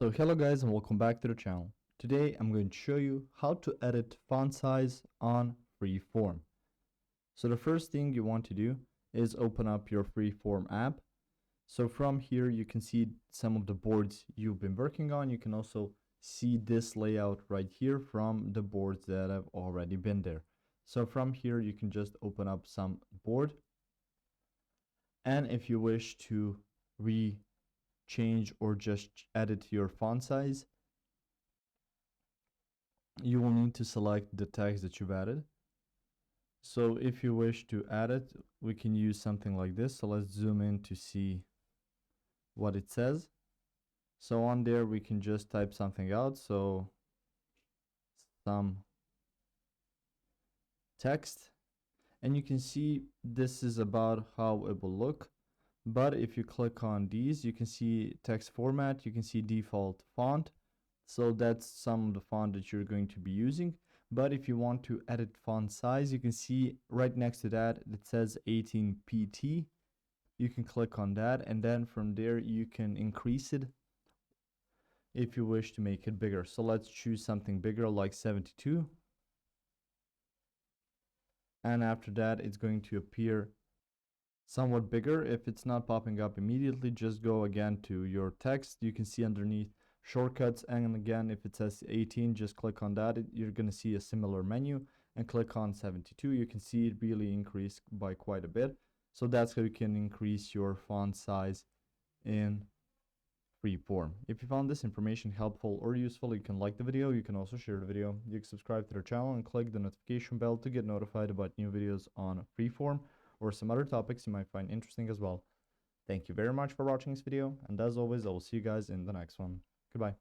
So hello guys and welcome back to the channel. Today I'm going to show you how to edit font size on FreeForm. So the first thing you want to do is open up your FreeForm app. So from here you can see some of the boards you've been working on. You can also see this layout right here from the boards that have already been there. So from here you can just open up some board, and if you wish to change or just edit your font size, you will need to select the text that you've added. So if you wish to add it, we can use something like this. So let's zoom in to see what it says. So on there, we can just type something out. So some text, and you can see this is about how it will look. But if you click on these, you can see text format, you can see default font. So that's some of the font that you're going to be using. But if you want to edit font size, you can see right next to that, it says 18 pt. You can click on that, and then from there you can increase it if you wish to make it bigger. So let's choose something bigger like 72. And after that, it's going to appear somewhat bigger. If it's not popping up immediately, just go again to your text. You can see underneath shortcuts, and again, if it says 18, just click on that. You're going to see a similar menu, and click on 72. You can see it really increased by quite a bit. So that's how you can increase your font size in FreeForm. If you found this information helpful or useful, you can like the video. You can also share the video. You can subscribe to the channel and click the notification bell to get notified about new videos on FreeForm or some other topics you might find interesting as well. Thank you very much for watching this video, and as always, I will see you guys in the next one. Goodbye.